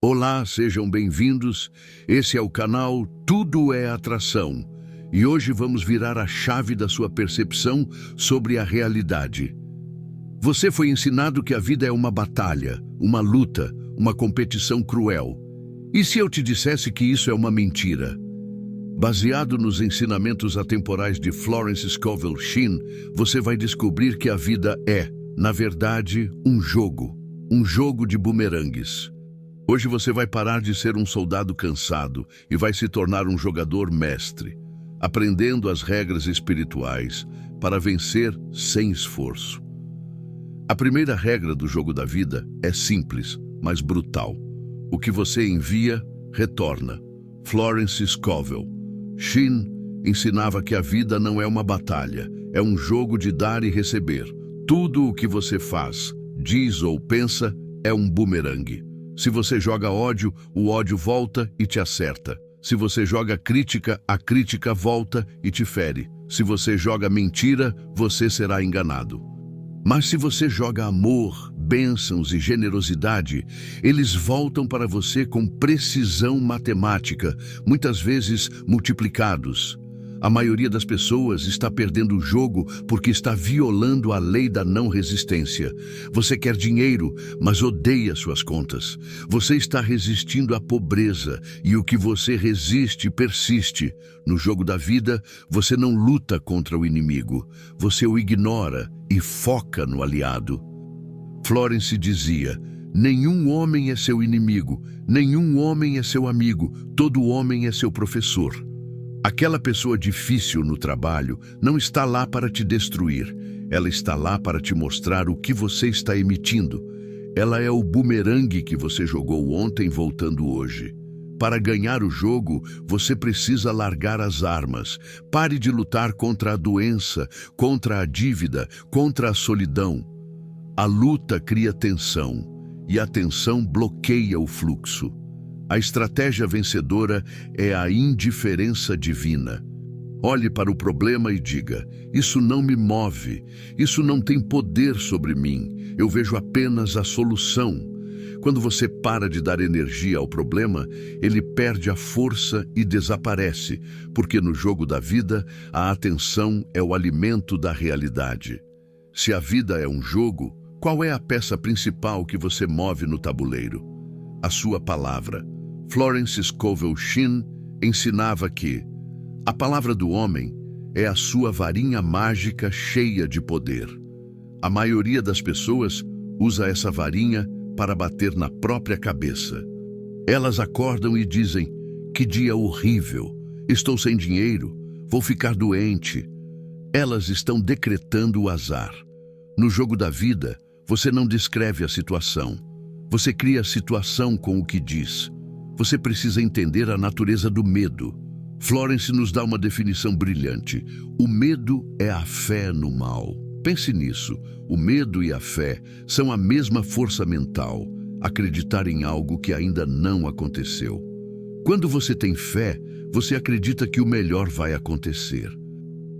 Olá, sejam bem-vindos. Esse é o canal Tudo é Atração e hoje vamos virar a chave da sua percepção sobre a realidade. Você foi ensinado que a vida é uma batalha, uma luta, uma competição cruel. E se eu te dissesse que isso é uma mentira? Baseado nos ensinamentos atemporais de Florence Scovel Shinn, você vai descobrir que a vida é, na verdade, um jogo de bumerangues. Hoje você vai parar de ser um soldado cansado e vai se tornar um jogador mestre, aprendendo as regras espirituais para vencer sem esforço. A primeira regra do jogo da vida é simples, mas brutal. O que você envia, retorna. Florence Scovel Shinn ensinava que a vida não é uma batalha, é um jogo de dar e receber. Tudo o que você faz, diz ou pensa é um bumerangue. Se você joga ódio, o ódio volta e te acerta. Se você joga crítica, a crítica volta e te fere. Se você joga mentira, você será enganado. Mas se você joga amor, bênçãos e generosidade, eles voltam para você com precisão matemática, muitas vezes multiplicados. A maioria das pessoas está perdendo o jogo porque está violando a lei da não resistência. Você quer dinheiro, mas odeia suas contas. Você está resistindo à pobreza e o que você resiste persiste. No jogo da vida, você não luta contra o inimigo. Você o ignora e foca no aliado. Florence dizia: nenhum homem é seu inimigo, nenhum homem é seu amigo, todo homem é seu professor. Aquela pessoa difícil no trabalho não está lá para te destruir. Ela está lá para te mostrar o que você está emitindo. Ela é o bumerangue que você jogou ontem voltando hoje. Para ganhar o jogo, você precisa largar as armas. Pare de lutar contra a doença, contra a dívida, contra a solidão. A luta cria tensão e a tensão bloqueia o fluxo. A estratégia vencedora é a indiferença divina. Olhe para o problema e diga: isso não me move, isso não tem poder sobre mim, eu vejo apenas a solução. Quando você para de dar energia ao problema, ele perde a força e desaparece, porque no jogo da vida, a atenção é o alimento da realidade. Se a vida é um jogo, qual é a peça principal que você move no tabuleiro? A sua palavra. Florence Scovel Shinn ensinava que a palavra do homem é a sua varinha mágica cheia de poder. A maioria das pessoas usa essa varinha para bater na própria cabeça. Elas acordam e dizem: que dia horrível, estou sem dinheiro, vou ficar doente. Elas estão decretando o azar. No jogo da vida, você não descreve a situação. Você cria a situação com o que diz. Você precisa entender a natureza do medo. Florence nos dá uma definição brilhante. O medo é a fé no mal. Pense nisso. O medo e a fé são a mesma força mental. Acreditar em algo que ainda não aconteceu. Quando você tem fé, você acredita que o melhor vai acontecer.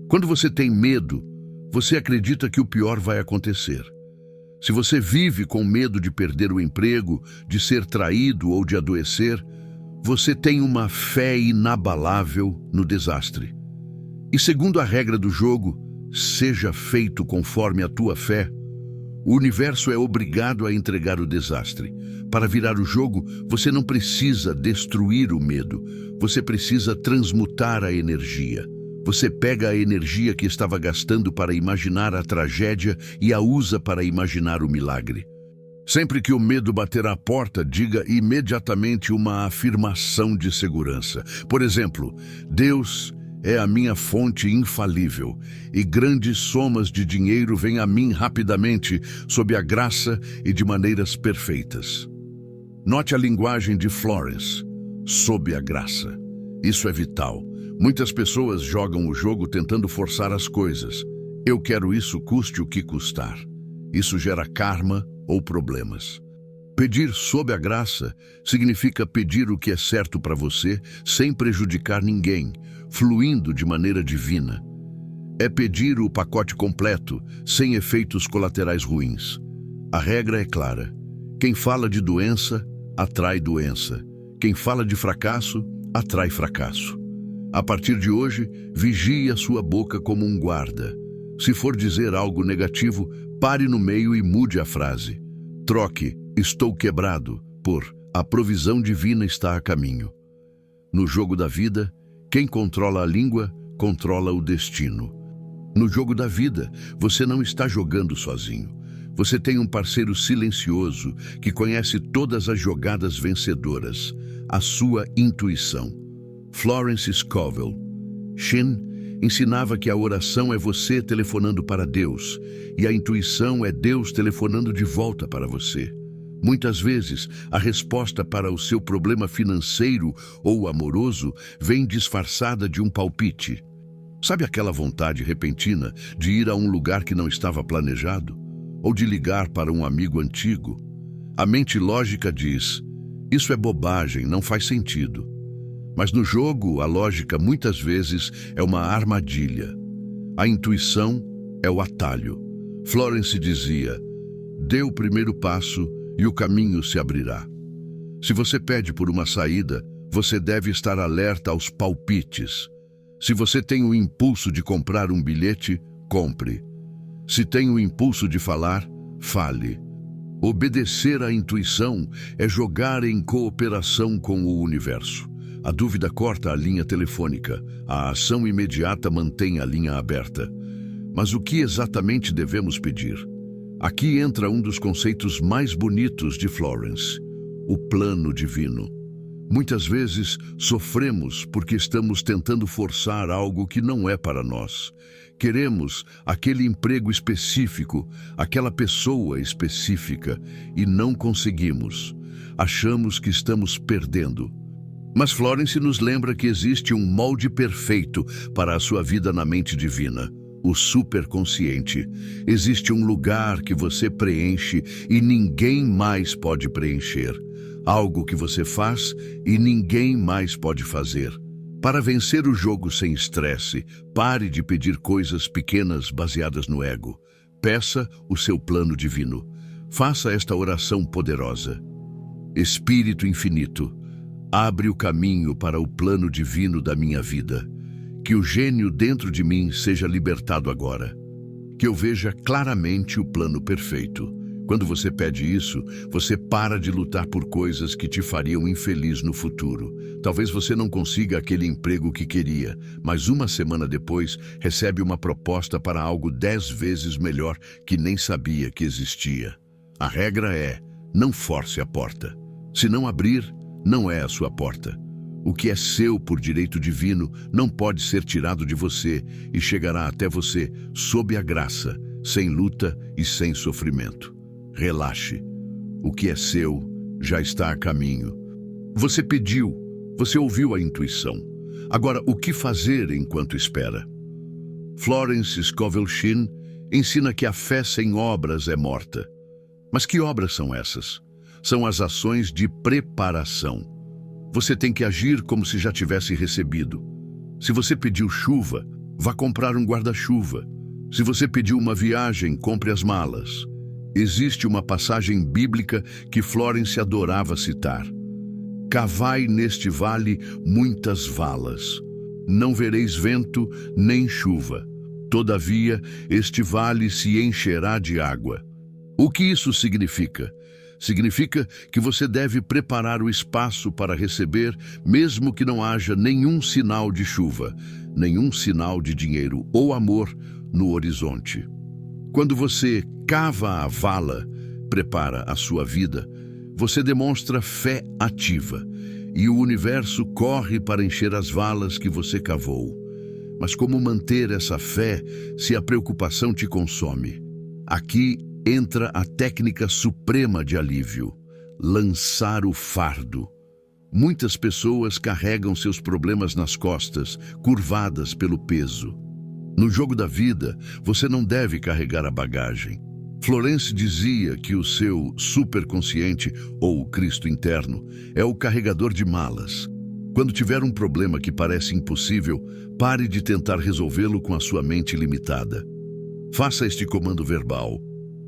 Quando você tem medo, você acredita que o pior vai acontecer. Se você vive com medo de perder o emprego, de ser traído ou de adoecer, você tem uma fé inabalável no desastre. E segundo a regra do jogo, seja feito conforme a tua fé, o universo é obrigado a entregar o desastre. Para virar o jogo, você não precisa destruir o medo, você precisa transmutar a energia. Você pega a energia que estava gastando para imaginar a tragédia e a usa para imaginar o milagre. Sempre que o medo bater à porta, diga imediatamente uma afirmação de segurança. Por exemplo: Deus é a minha fonte infalível e grandes somas de dinheiro vêm a mim rapidamente, sob a graça e de maneiras perfeitas. Note a linguagem de Florence: sob a graça. Isso é vital. Muitas pessoas jogam o jogo tentando forçar as coisas. Eu quero isso custe o que custar. Isso gera karma ou problemas. Pedir sob a graça significa pedir o que é certo para você sem prejudicar ninguém, fluindo de maneira divina. É pedir o pacote completo, sem efeitos colaterais ruins. A regra é clara. Quem fala de doença, atrai doença. Quem fala de fracasso, atrai fracasso. A partir de hoje, vigie a sua boca como um guarda. Se for dizer algo negativo, pare no meio e mude a frase. Troque "estou quebrado" por "a provisão divina está a caminho". No jogo da vida, quem controla a língua, controla o destino. No jogo da vida, você não está jogando sozinho. Você tem um parceiro silencioso que conhece todas as jogadas vencedoras, a sua intuição. Florence Scovel Shinn ensinava que a oração é você telefonando para Deus e a intuição é Deus telefonando de volta para você. Muitas vezes, a resposta para o seu problema financeiro ou amoroso vem disfarçada de um palpite. Sabe aquela vontade repentina de ir a um lugar que não estava planejado? Ou de ligar para um amigo antigo? A mente lógica diz: isso é bobagem, não faz sentido. Mas no jogo, a lógica muitas vezes é uma armadilha. A intuição é o atalho. Florence dizia: dê o primeiro passo e o caminho se abrirá. Se você pede por uma saída, você deve estar alerta aos palpites. Se você tem o impulso de comprar um bilhete, compre. Se tem o impulso de falar, fale. Obedecer à intuição é jogar em cooperação com o universo. A dúvida corta a linha telefônica, a ação imediata mantém a linha aberta. Mas o que exatamente devemos pedir? Aqui entra um dos conceitos mais bonitos de Florence: o plano divino. Muitas vezes sofremos porque estamos tentando forçar algo que não é para nós. Queremos aquele emprego específico, aquela pessoa específica, e não conseguimos. Achamos que estamos perdendo. Mas Florence nos lembra que existe um molde perfeito para a sua vida na mente divina. O superconsciente. Existe um lugar que você preenche e ninguém mais pode preencher. Algo que você faz e ninguém mais pode fazer. Para vencer o jogo sem estresse, pare de pedir coisas pequenas baseadas no ego. Peça o seu plano divino. Faça esta oração poderosa. Espírito infinito, abre o caminho para o plano divino da minha vida. Que o gênio dentro de mim seja libertado agora. Que eu veja claramente o plano perfeito. Quando você pede isso, você para de lutar por coisas que te fariam infeliz no futuro. Talvez você não consiga aquele emprego que queria, mas uma semana depois recebe uma proposta para algo 10 vezes melhor que nem sabia que existia. A regra é: não force a porta. Se não abrir, não é a sua porta. O que é seu por direito divino não pode ser tirado de você e chegará até você sob a graça, sem luta e sem sofrimento. Relaxe. O que é seu já está a caminho. Você pediu, você ouviu a intuição. Agora, o que fazer enquanto espera? Florence Scovel Shinn ensina que a fé sem obras é morta. Mas que obras são essas? São as ações de preparação. Você tem que agir como se já tivesse recebido. Se você pediu chuva, vá comprar um guarda-chuva. Se você pediu uma viagem, compre as malas. Existe uma passagem bíblica que Florence adorava citar. Cavai neste vale muitas valas. Não vereis vento nem chuva. Todavia, este vale se encherá de água. O que isso significa? Significa que você deve preparar o espaço para receber, mesmo que não haja nenhum sinal de chuva, nenhum sinal de dinheiro ou amor no horizonte. Quando você cava a vala, prepara a sua vida, você demonstra fé ativa e o universo corre para encher as valas que você cavou. Mas como manter essa fé se a preocupação te consome? Aqui entra a técnica suprema de alívio: lançar o fardo. Muitas pessoas carregam seus problemas nas costas, curvadas pelo peso. No jogo da vida, você não deve carregar a bagagem. Florence dizia que o seu superconsciente, ou Cristo interno, é o carregador de malas. Quando tiver um problema que parece impossível, pare de tentar resolvê-lo com a sua mente limitada. Faça este comando verbal: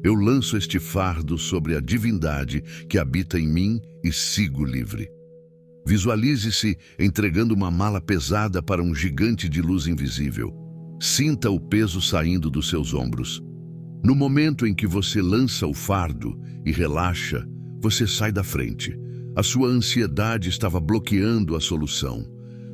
Eu lanço este fardo sobre a divindade que habita em mim e sigo livre. Visualize-se entregando uma mala pesada para um gigante de luz invisível. Sinta o peso saindo dos seus ombros. No momento em que você lança o fardo e relaxa, você sai da frente. A sua ansiedade estava bloqueando a solução.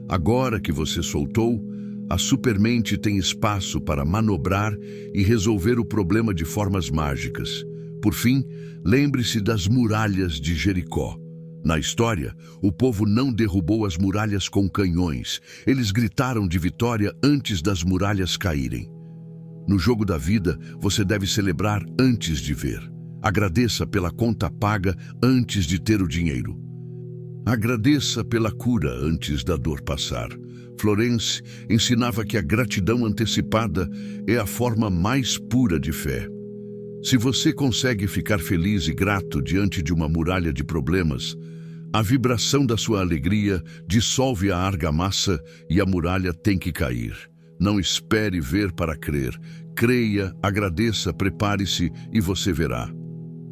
Agora que você soltou, a supermente tem espaço para manobrar e resolver o problema de formas mágicas. Por fim, lembre-se das muralhas de Jericó. Na história, o povo não derrubou as muralhas com canhões. Eles gritaram de vitória antes das muralhas caírem. No jogo da vida, você deve celebrar antes de ver. Agradeça pela conta paga antes de ter o dinheiro. Agradeça pela cura antes da dor passar. Florence ensinava que a gratidão antecipada é a forma mais pura de fé. Se você consegue ficar feliz e grato diante de uma muralha de problemas, a vibração da sua alegria dissolve a argamassa e a muralha tem que cair. Não espere ver para crer. Creia, agradeça, prepare-se e você verá.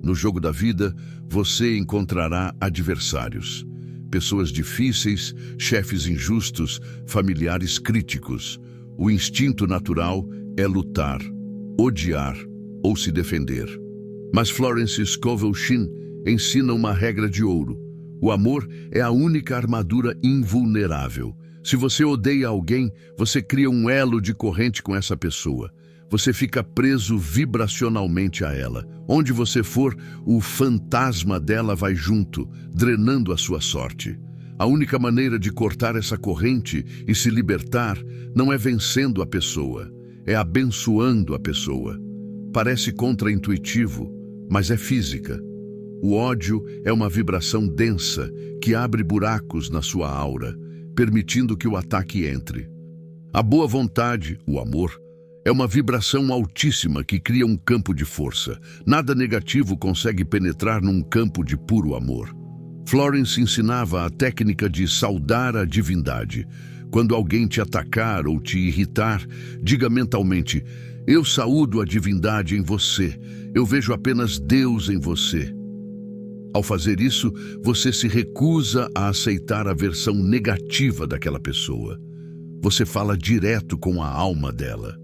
No jogo da vida, você encontrará adversários. Pessoas difíceis, chefes injustos, familiares críticos. O instinto natural é lutar, odiar ou se defender. Mas Florence Scovel Shinn ensina uma regra de ouro. O amor é a única armadura invulnerável. Se você odeia alguém, você cria um elo de corrente com essa pessoa. Você fica preso vibracionalmente a ela. Onde você for, o fantasma dela vai junto, drenando a sua sorte. A única maneira de cortar essa corrente e se libertar não é vencendo a pessoa, é abençoando a pessoa. Parece contraintuitivo, mas é física. O ódio é uma vibração densa que abre buracos na sua aura, permitindo que o ataque entre. A boa vontade, o amor, é uma vibração altíssima que cria um campo de força. Nada negativo consegue penetrar num campo de puro amor. Florence ensinava a técnica de saudar a divindade. Quando alguém te atacar ou te irritar, diga mentalmente: eu saúdo a divindade em você. Eu vejo apenas Deus em você. Ao fazer isso, você se recusa a aceitar a versão negativa daquela pessoa. Você fala direto com a alma dela.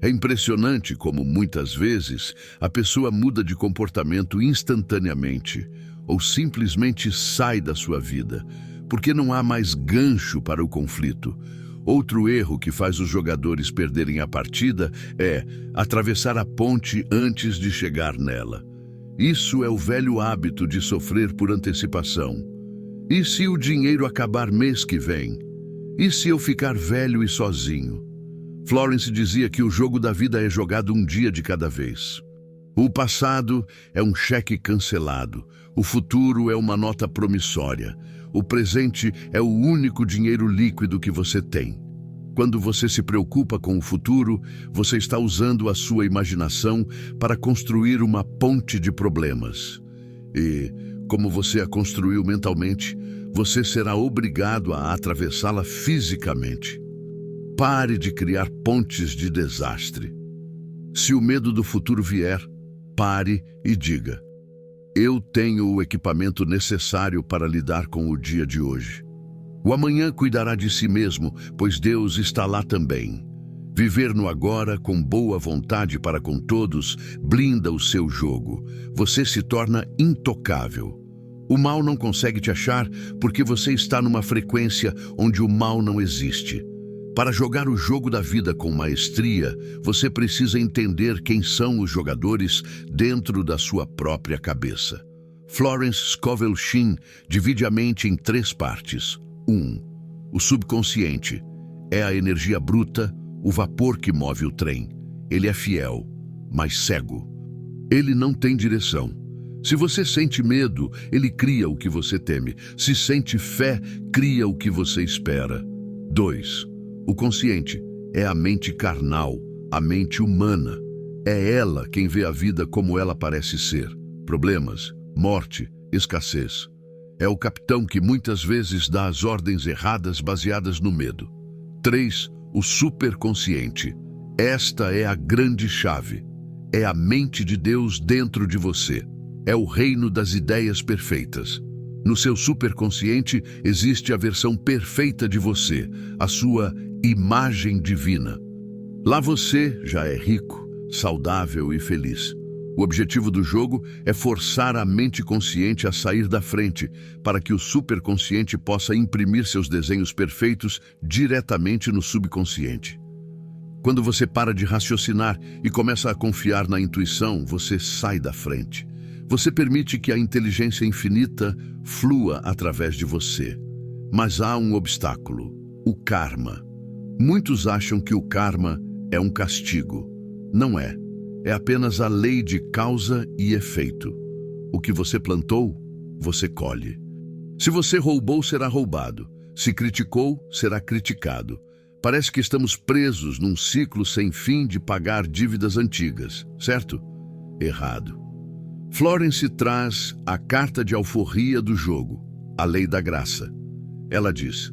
É impressionante como, muitas vezes, a pessoa muda de comportamento instantaneamente ou simplesmente sai da sua vida, porque não há mais gancho para o conflito. Outro erro que faz os jogadores perderem a partida é atravessar a ponte antes de chegar nela. Isso é o velho hábito de sofrer por antecipação. E se o dinheiro acabar mês que vem? E se eu ficar velho e sozinho? Florence dizia que o jogo da vida é jogado um dia de cada vez. O passado é um cheque cancelado. O futuro é uma nota promissória. O presente é o único dinheiro líquido que você tem. Quando você se preocupa com o futuro, você está usando a sua imaginação para construir uma ponte de problemas. E, como você a construiu mentalmente, você será obrigado a atravessá-la fisicamente. Pare de criar pontes de desastre. Se o medo do futuro vier, pare e diga: eu tenho o equipamento necessário para lidar com o dia de hoje. O amanhã cuidará de si mesmo, pois Deus está lá também. Viver no agora com boa vontade para com todos blinda o seu jogo. Você se torna intocável. O mal não consegue te achar porque você está numa frequência onde o mal não existe. Para jogar o jogo da vida com maestria, você precisa entender quem são os jogadores dentro da sua própria cabeça. Florence Scovel Shinn divide a mente em 3 partes. 1. O subconsciente é a energia bruta, o vapor que move o trem. Ele é fiel, mas cego. Ele não tem direção. Se você sente medo, ele cria o que você teme. Se sente fé, cria o que você espera. 2. O consciente é a mente carnal, a mente humana. É ela quem vê a vida como ela parece ser. Problemas, morte, escassez. É o capitão que muitas vezes dá as ordens erradas baseadas no medo. 3. O superconsciente. Esta é a grande chave. é a mente de Deus dentro de você. É o reino das ideias perfeitas. No seu superconsciente existe a versão perfeita de você, a sua imagem divina. Lá você já é rico, saudável e feliz. O objetivo do jogo é forçar a mente consciente a sair da frente, para que o superconsciente possa imprimir seus desenhos perfeitos diretamente no subconsciente. Quando você para de raciocinar e começa a confiar na intuição, você sai da frente. Você permite que a inteligência infinita flua através de você. Mas há um obstáculo: o karma. Muitos acham que o karma é um castigo. Não é. É apenas a lei de causa e efeito. O que você plantou, você colhe. Se você roubou, será roubado. Se criticou, será criticado. Parece que estamos presos num ciclo sem fim de pagar dívidas antigas, certo? Errado. Florence traz a carta de alforria do jogo, a lei da graça. Ela diz: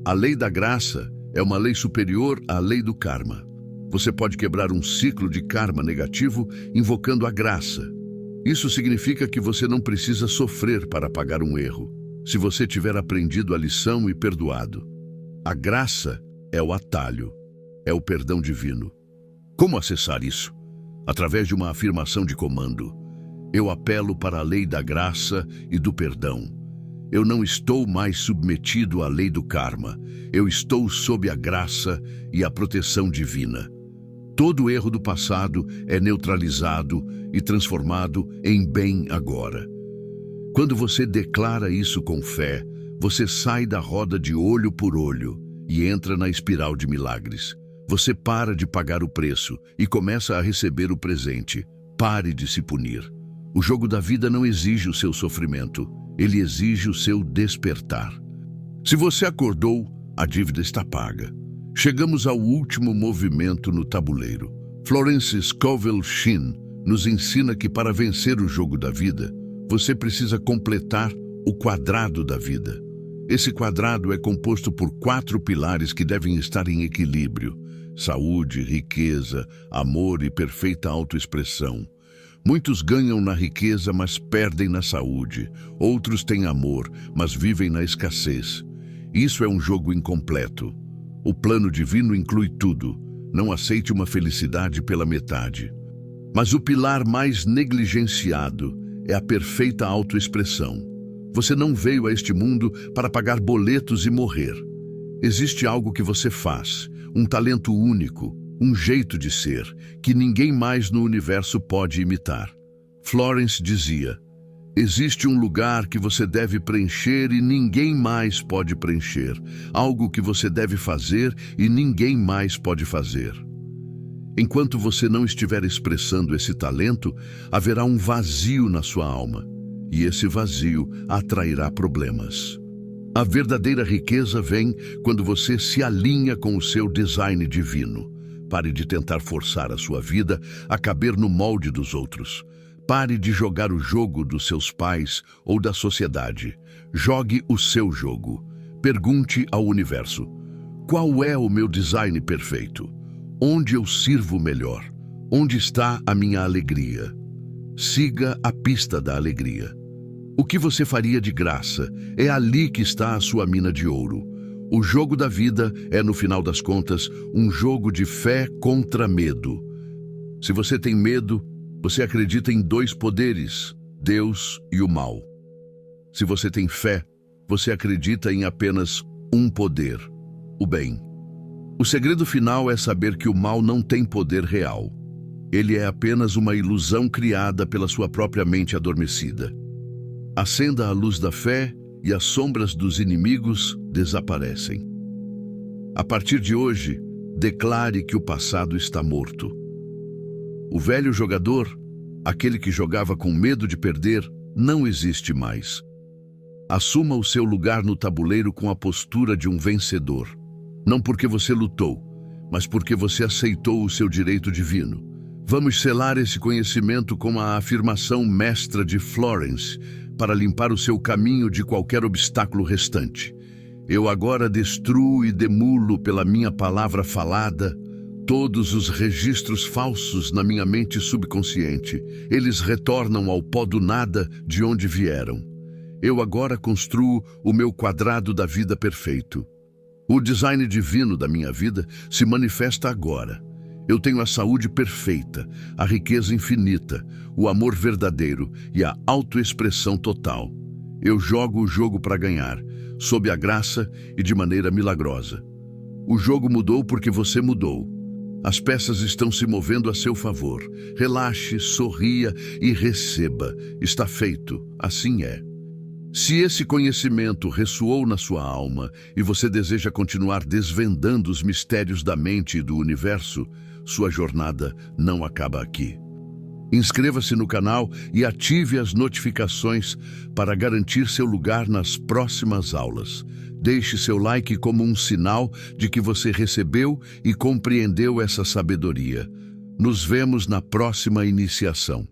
a lei da graça é uma lei superior à lei do karma. Você pode quebrar um ciclo de karma negativo invocando a graça. Isso significa que você não precisa sofrer para pagar um erro, se você tiver aprendido a lição e perdoado. A graça é o atalho, é o perdão divino. Como acessar isso? Através de uma afirmação de comando. Eu apelo para a lei da graça e do perdão. Eu não estou mais submetido à lei do karma. Eu estou sob a graça e a proteção divina. Todo erro do passado é neutralizado e transformado em bem agora. Quando você declara isso com fé, você sai da roda de olho por olho e entra na espiral de milagres. Você para de pagar o preço e começa a receber o presente. Pare de se punir. O jogo da vida não exige o seu sofrimento, ele exige o seu despertar. Se você acordou, a dívida está paga. Chegamos ao último movimento no tabuleiro. Florence Scovel Shinn nos ensina que para vencer o jogo da vida, você precisa completar o quadrado da vida. Esse quadrado é composto por 4 pilares que devem estar em equilíbrio: saúde, riqueza, amor e perfeita autoexpressão. Muitos ganham na riqueza, mas perdem na saúde. Outros têm amor, mas vivem na escassez. Isso é um jogo incompleto. O plano divino inclui tudo. Não aceite uma felicidade pela metade. Mas o pilar mais negligenciado é a perfeita autoexpressão. Você não veio a este mundo para pagar boletos e morrer. Existe algo que você faz, um talento único, um jeito de ser, que ninguém mais no universo pode imitar. Florence dizia: existe um lugar que você deve preencher e ninguém mais pode preencher. Algo que você deve fazer e ninguém mais pode fazer. Enquanto você não estiver expressando esse talento, haverá um vazio na sua alma. E esse vazio atrairá problemas. A verdadeira riqueza vem quando você se alinha com o seu design divino. Pare de tentar forçar a sua vida a caber no molde dos outros. Pare de jogar o jogo dos seus pais ou da sociedade. Jogue o seu jogo. Pergunte ao universo: qual é o meu design perfeito? Onde eu sirvo melhor? Onde está a minha alegria? Siga a pista da alegria. O que você faria de graça? É ali que está a sua mina de ouro. O jogo da vida é, no final das contas, um jogo de fé contra medo. Se você tem medo, você acredita em 2 poderes, Deus e o mal. Se você tem fé, você acredita em apenas um poder, o bem. O segredo final é saber que o mal não tem poder real. Ele é apenas uma ilusão criada pela sua própria mente adormecida. Acenda a luz da fé e as sombras dos inimigos desaparecem. A partir de hoje, declare que o passado está morto. O velho jogador, aquele que jogava com medo de perder, não existe mais. Assuma o seu lugar no tabuleiro com a postura de um vencedor. Não porque você lutou, mas porque você aceitou o seu direito divino. Vamos selar esse conhecimento com a afirmação mestra de Florence, para limpar o seu caminho de qualquer obstáculo restante. Eu agora destruo e demulo pela minha palavra falada todos os registros falsos na minha mente subconsciente. Eles retornam ao pó do nada de onde vieram. Eu agora construo o meu quadrado da vida perfeito. O design divino da minha vida se manifesta agora. Eu tenho a saúde perfeita, a riqueza infinita, o amor verdadeiro e a autoexpressão total. Eu jogo o jogo para ganhar, sob a graça e de maneira milagrosa. O jogo mudou porque você mudou. As peças estão se movendo a seu favor. Relaxe, sorria e receba. Está feito, assim é. Se esse conhecimento ressoou na sua alma e você deseja continuar desvendando os mistérios da mente e do universo, sua jornada não acaba aqui. Inscreva-se no canal e ative as notificações para garantir seu lugar nas próximas aulas. Deixe seu like como um sinal de que você recebeu e compreendeu essa sabedoria. Nos vemos na próxima iniciação.